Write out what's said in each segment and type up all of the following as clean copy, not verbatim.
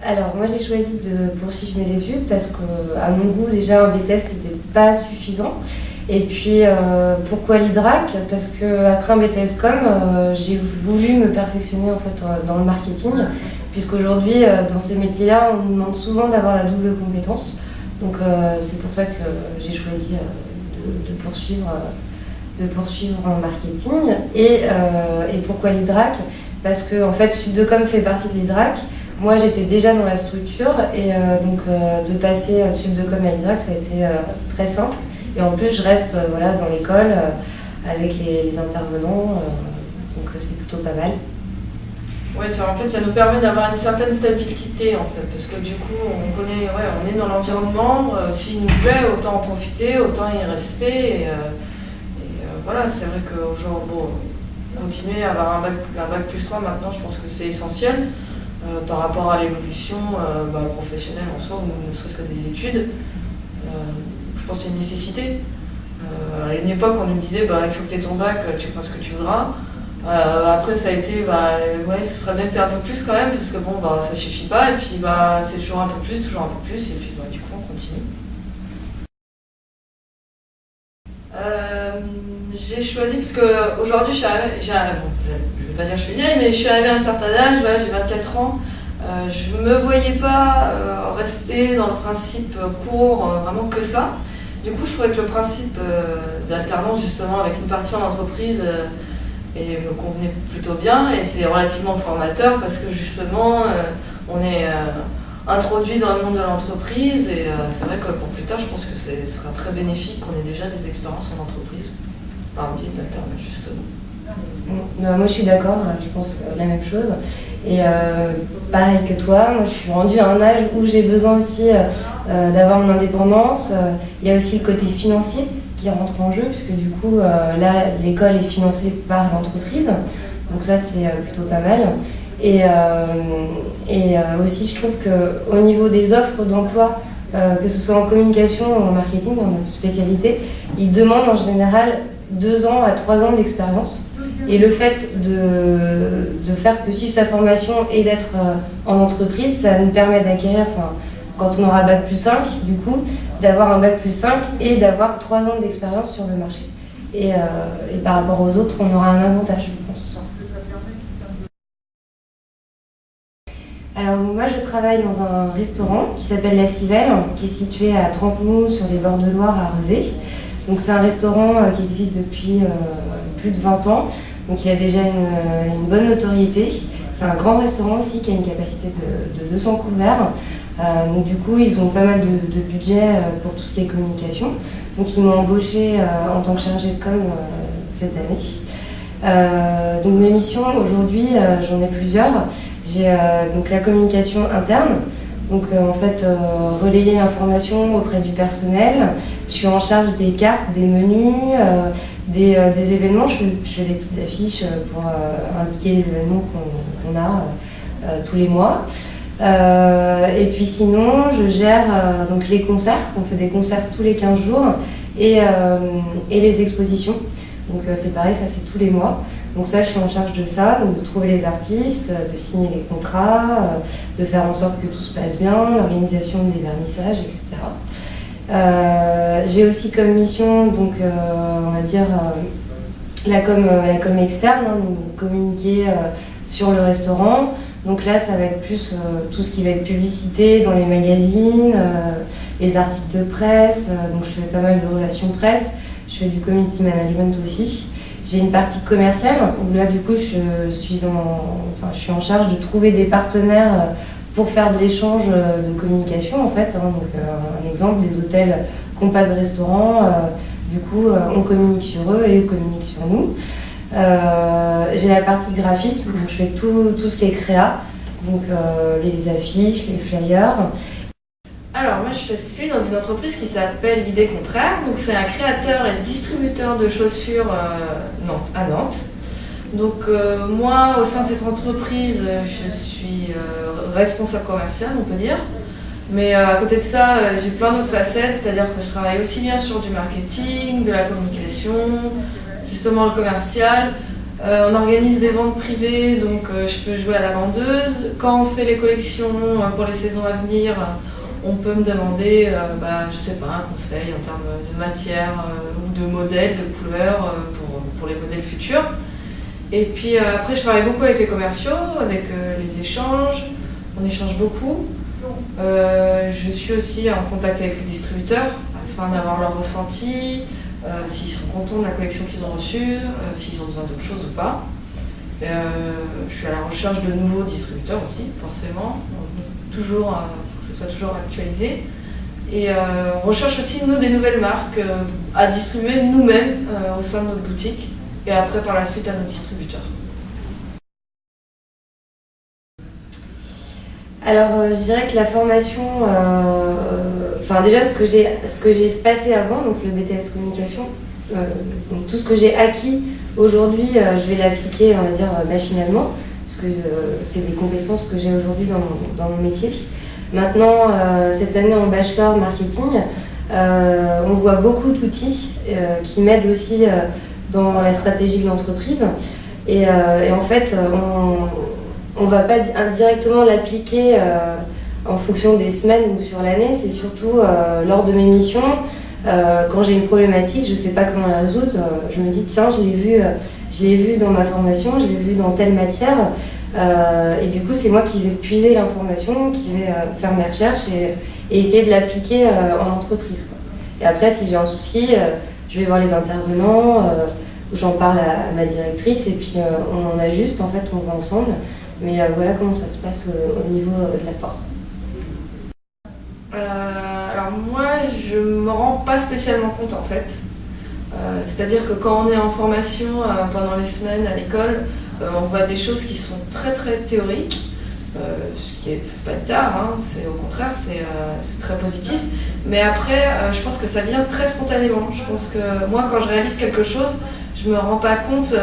Alors moi j'ai choisi de poursuivre mes études parce que à mon goût déjà un BTS c'était pas suffisant. Et puis pourquoi l'Idrac? Parce que après un BTS Com, j'ai voulu me perfectionner en fait dans le marketing, puisqu'aujourd'hui dans ces métiers-là on nous demande souvent d'avoir la double compétence. Donc c'est pour ça que j'ai choisi de poursuivre en marketing. Et pourquoi l'Idrac? Parce que en fait Sud2Com fait partie de l'Idrac. Moi, j'étais déjà dans la structure et de passer de Sud2Com à l'Idrac, ça a été très simple. Et en plus, je reste voilà, dans l'école avec les intervenants, donc c'est plutôt pas mal. Ouais, en fait, ça nous permet d'avoir une certaine stabilité, en fait, parce que du coup, on connaît, ouais, on est dans l'environnement. S'il nous plaît, autant en profiter, autant y rester. Voilà, c'est vrai qu'aujourd'hui, bon, continuer à avoir un bac plus 3 maintenant, je pense que c'est essentiel. Par rapport à l'évolution professionnelle en soi, ou ne serait-ce que des études, je pense que c'est une nécessité. À une époque, on nous disait il faut que tu aies ton bac, tu feras ce que tu voudras. Après, ça a été ouais, ce serait bien que tu aies un peu plus quand même, parce que bon, ça suffit pas, et puis c'est toujours un peu plus, et puis du coup, on continue. J'ai choisi, parce qu'aujourd'hui, je suis arrivée, je vais pas dire que je suis vieille, mais je suis arrivée à un certain âge, voilà, j'ai 24 ans. Je ne me voyais pas rester dans le principe court, vraiment que ça. Du coup, je trouvais que le principe d'alternance, justement, avec une partie en entreprise, me convenait plutôt bien, et c'est relativement formateur parce que justement, on est introduit dans le monde de l'entreprise, et c'est vrai que pour plus tard, je pense que ce sera très bénéfique qu'on ait déjà des expériences en entreprise par le biais de l'alternance, justement. Moi je suis d'accord, je pense la même chose. Et pareil que toi, moi je suis rendue à un âge où j'ai besoin aussi d'avoir mon indépendance. Il y a aussi le côté financier qui rentre en jeu, puisque du coup là l'école est financée par l'entreprise, donc ça c'est plutôt pas mal. Et aussi je trouve qu'au niveau des offres d'emploi, que ce soit en communication ou en marketing, dans notre spécialité, ils demandent en général 2 ans à 3 ans d'expérience. Et le fait de suivre sa formation et d'être en entreprise, ça nous permet d'acquérir, quand on aura bac plus 5, du coup, d'avoir un bac plus 5 et d'avoir 3 ans d'expérience sur le marché. Et par rapport aux autres, on aura un avantage, je pense. Alors moi, je travaille dans un restaurant qui s'appelle La Civelle, qui est situé à Trempenou, sur les bords de Loire, à Rezé. Donc c'est un restaurant qui existe depuis plus de 20 ans. Donc il a déjà une bonne notoriété. C'est un grand restaurant aussi qui a une capacité de 200 couverts. Donc du coup, ils ont pas mal de budget pour tout ce qui est communication. Donc ils m'ont embauchée en tant que chargée de com cette année. Donc mes missions aujourd'hui, j'en ai plusieurs. J'ai donc la communication interne. Donc en fait, relayer l'information auprès du personnel. Je suis en charge des cartes, des menus, des événements. Je fais des petites affiches pour indiquer les événements qu'on a tous les mois. Et puis sinon, je gère donc les concerts. On fait des concerts tous les 15 jours et les expositions. Donc c'est pareil, ça c'est tous les mois. Donc ça, je suis en charge de ça, donc de trouver les artistes, de signer les contrats, de faire en sorte que tout se passe bien, l'organisation des vernissages, etc. J'ai aussi comme mission, donc on va dire la com externe, donc communiquer sur le restaurant. Donc là, ça va être plus tout ce qui va être publicité dans les magazines, les articles de presse. Donc je fais pas mal de relations presse. Je fais du community management aussi. J'ai une partie commerciale où là, du coup, je suis en charge de trouver des partenaires pour faire de l'échange de communication, en fait. Donc, un exemple, des hôtels qui n'ont pas de restaurant, du coup, on communique sur eux et eux communiquent sur nous. J'ai la partie graphisme, donc je fais tout ce qui est créa, donc les affiches, les flyers. Alors moi je suis dans une entreprise qui s'appelle l'Idée Contraire, donc c'est un créateur et distributeur de chaussures à Nantes. Donc moi au sein de cette entreprise je suis responsable commercial on peut dire, mais à côté de ça j'ai plein d'autres facettes, c'est-à-dire que je travaille aussi bien sur du marketing, de la communication, justement le commercial. On organise des ventes privées, donc je peux jouer à la vendeuse. Quand on fait les collections pour les saisons à venir, on peut me demander, je sais pas, un conseil en termes de matière ou de modèles, de couleurs pour les modèles futurs. Et puis après, je travaille beaucoup avec les commerciaux, avec les échanges. On échange beaucoup. Je suis aussi en contact avec les distributeurs afin d'avoir leur ressenti, s'ils sont contents de la collection qu'ils ont reçue, s'ils ont besoin d'autre chose ou pas. Je suis à la recherche de nouveaux distributeurs aussi, forcément, toujours pour que ce soit toujours actualisé. Et on recherche aussi nous des nouvelles marques à distribuer nous-mêmes au sein de notre boutique et après par la suite à nos distributeurs. Alors, je dirais que la formation, déjà ce que j'ai passé avant, donc le BTS communication, donc tout ce que j'ai acquis aujourd'hui, je vais l'appliquer, on va dire, machinalement, parce que c'est des compétences que j'ai aujourd'hui dans mon métier. Maintenant, cette année en bachelor marketing, on voit beaucoup d'outils qui m'aident aussi dans la stratégie de l'entreprise. Et en fait, on ne va pas directement l'appliquer en fonction des semaines ou sur l'année, c'est surtout lors de mes missions. Quand j'ai une problématique, je ne sais pas comment la résoudre, je me dis tiens, je l'ai vu dans ma formation, je l'ai vu dans telle matière, et du coup c'est moi qui vais puiser l'information, qui vais faire mes recherches et essayer de l'appliquer en entreprise, quoi. Et après, si j'ai un souci, je vais voir les intervenants, j'en parle à ma directrice et puis on en ajuste, en fait on va ensemble. Mais voilà comment ça se passe au niveau de l'apport. Alors moi, je ne me rends pas spécialement compte en fait. C'est-à-dire que quand on est en formation pendant les semaines à l'école, on voit des choses qui sont très très théoriques, ce qui c'est pas tard, hein, c'est au contraire, c'est très positif. Mais après, je pense que ça vient très spontanément. Je pense que moi, quand je réalise quelque chose, je me rends pas compte.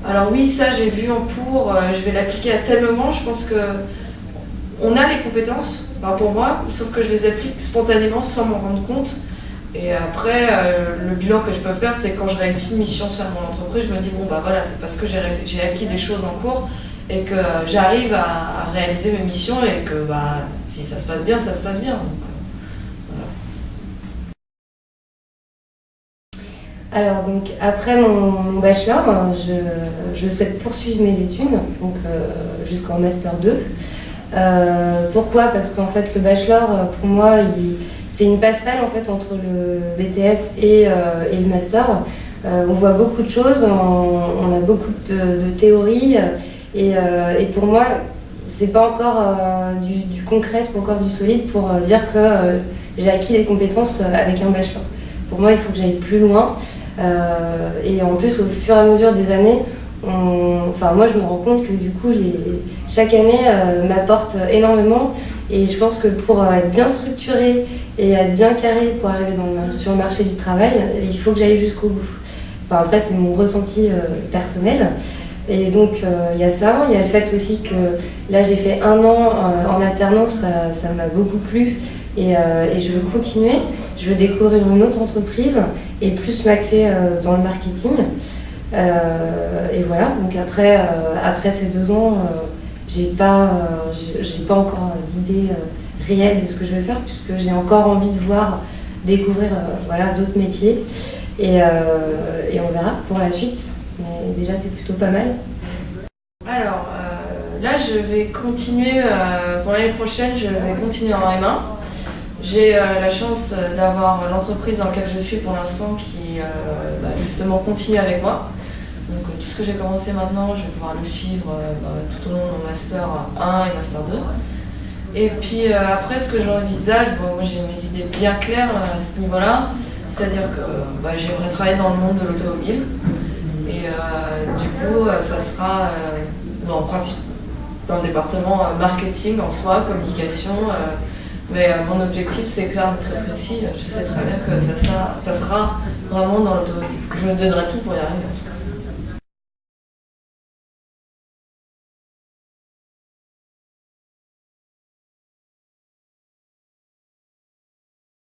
Alors oui, ça j'ai vu en cours, je vais l'appliquer à tel moment. Je pense qu'on a les compétences, pour moi, sauf que je les applique spontanément sans m'en rendre compte. Et après, le bilan que je peux faire, c'est quand je réussis une mission au sein de mon entreprise, je me dis voilà, c'est parce que j'ai acquis des choses en cours et que j'arrive à réaliser mes missions et que si ça se passe bien, ça se passe bien. Donc, Alors donc après mon bachelor, je souhaite poursuivre mes études, donc jusqu'en master 2. Pourquoi ? Parce qu'en fait le bachelor pour moi c'est une passerelle en fait entre le BTS et le master. On voit beaucoup de choses, on a beaucoup de théories et pour moi c'est pas encore du concret, c'est pas encore du solide pour dire que j'ai acquis des compétences avec un bachelor. Pour moi il faut que j'aille plus loin. Et en plus, au fur et à mesure des années, moi je me rends compte que du coup, chaque année m'apporte énormément. Et je pense que pour être bien structuré et être bien carré pour arriver sur le marché du travail, il faut que j'aille jusqu'au bout. Après, c'est mon ressenti personnel. Et donc, il y a ça. Il y a le fait aussi que là, j'ai fait 1 an en alternance, ça m'a beaucoup plu. Et je veux continuer. Je veux découvrir une autre entreprise et plus m'axer dans le marketing. Et voilà, donc après ces 2 ans, j'ai pas encore d'idée réelle de ce que je vais faire, puisque j'ai encore envie de découvrir d'autres métiers. Et on verra pour la suite. Mais déjà, c'est plutôt pas mal. Alors, là, je vais continuer, pour l'année prochaine, je vais continuer en M1. J'ai la chance d'avoir l'entreprise dans laquelle je suis pour l'instant qui justement continue avec moi. Donc tout ce que j'ai commencé maintenant, je vais pouvoir le suivre tout au long de mon Master 1 et Master 2. Et puis après, ce que j'envisage, moi j'ai mes idées bien claires à ce niveau-là, c'est-à-dire que j'aimerais travailler dans le monde de l'automobile. Et du coup, ça sera en principe dans le département marketing en soi, communication. Mais mon objectif, c'est clair et très précis. Je sais très bien que ça sera vraiment dans l'automobile. Je me donnerai tout pour y arriver en tout cas.